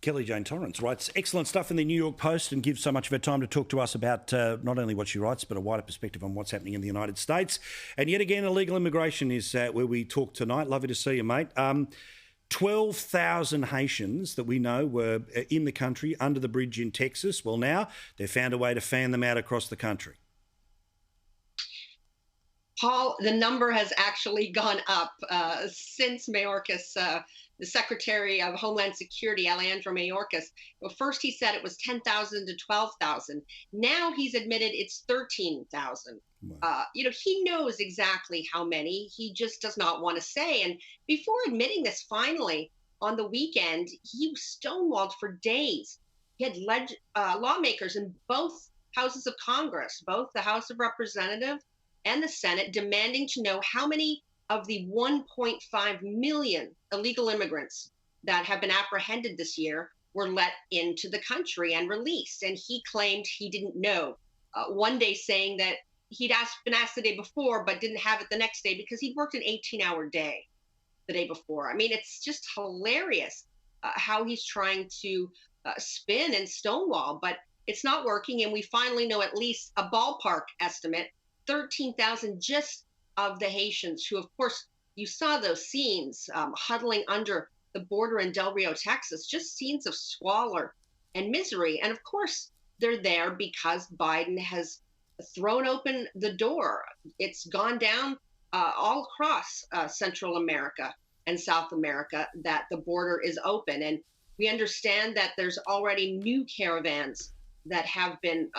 Kelly Jane Torrance writes excellent stuff in the New York Post and gives so much of her time to talk to us about not only what she writes, but a wider perspective on what's happening in the United States. And yet again, illegal immigration is where we talk tonight. Lovely to see you, mate. 12,000 Haitians that we know were in the country under the bridge in Texas. Well, now they've found a way to fan them out across the country. Paul, the number has actually gone up since Mayorkas, the Secretary of Homeland Security, Alejandro Mayorkas. Well, first he said it was 10,000 to 12,000. Now he's admitted it's 13,000. Wow. He knows exactly how many. He just does not want to say. And before admitting this, finally, on the weekend, he was stonewalled for days. He had lawmakers in both houses of Congress, both the House of Representatives and the Senate, demanding to know how many of the 1.5 million illegal immigrants that have been apprehended this year were let into the country and released. And he claimed he didn't know. One day saying that he'd been asked the day before, but didn't have it the next day because he'd worked an 18-hour day the day before. I mean, it's just hilarious how he's trying to spin and stonewall, but it's not working. And we finally know at least a ballpark estimate, 13,000 just of the Haitians who, of course, you saw those scenes huddling under the border in Del Rio, Texas, just scenes of squalor and misery. And of course, they're there because Biden has thrown open the door. It's gone down all across Central America and South America that the border is open. And we understand that there's already new caravans that have been,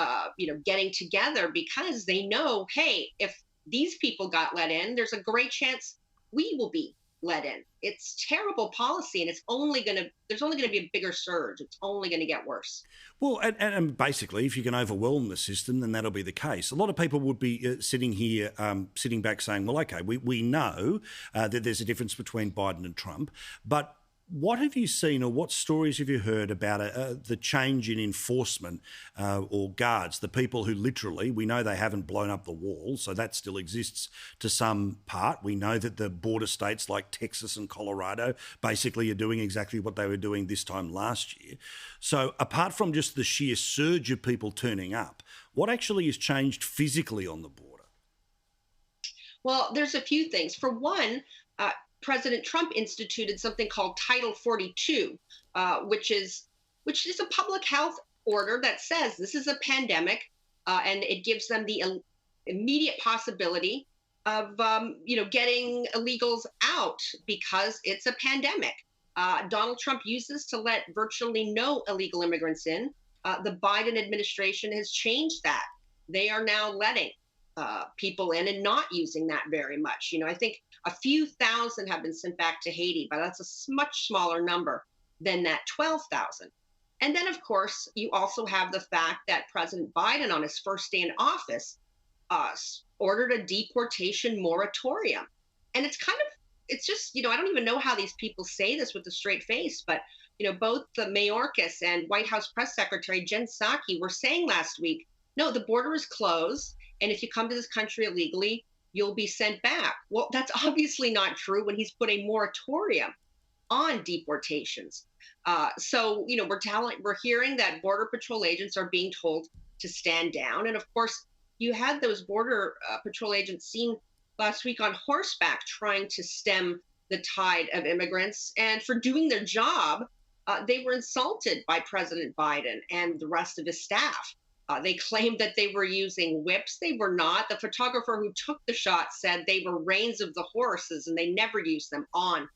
getting together because they know, hey, if these people got let in, there's a great chance we will be let in. It's terrible policy, and there's only going to be a bigger surge. It's only going to get worse. Well, and basically, if you can overwhelm the system, then that'll be the case. A lot of people would be sitting back saying, well, okay, we know that there's a difference between Biden and Trump, but what have you seen or what stories have you heard about the change in enforcement or guards, the people who literally, we know they haven't blown up the wall, so that still exists to some part. We know that the border states like Texas and Colorado basically are doing exactly what they were doing this time last year. So apart from just the sheer surge of people turning up, what actually has changed physically on the border? Well, there's a few things. For one, President Trump instituted something called Title 42, which is a public health order that says this is a pandemic, and it gives them the immediate possibility of, getting illegals out because it's a pandemic. Donald Trump uses to let virtually no illegal immigrants in. The Biden administration has changed that. They are now letting people in and not using that very much. I think a few thousand have been sent back to Haiti, but that's a much smaller number than that 12,000. And then, of course, you also have the fact that President Biden, on his first day in office, ordered a deportation moratorium. And it's just, I don't even know how these people say this with a straight face, but, both the Mayorkas and White House Press Secretary Jen Psaki were saying last week, no, the border is closed. And if you come to this country illegally, you'll be sent back. Well, that's obviously not true when he's put a moratorium on deportations. So we're hearing that Border Patrol agents are being told to stand down. And of course, you had those Border Patrol agents seen last week on horseback trying to stem the tide of immigrants. And for doing their job, they were insulted by President Biden and the rest of his staff. They claimed that they were using whips. They were not. The photographer who took the shot said they were reins of the horses and they never used them on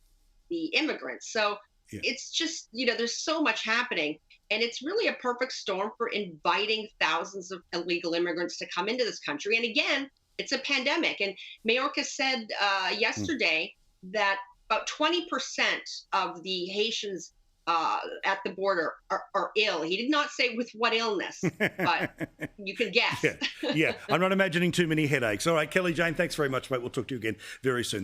the immigrants. So It's just, there's so much happening. And it's really a perfect storm for inviting thousands of illegal immigrants to come into this country. And again, it's a pandemic. And Mayorkas said yesterday that about 20% of the Haitians at the border are ill. He did not say with what illness, but you can guess. Yeah, I'm not imagining too many headaches. All right, Kelly Jane, thanks very much, mate. We'll talk to you again very soon.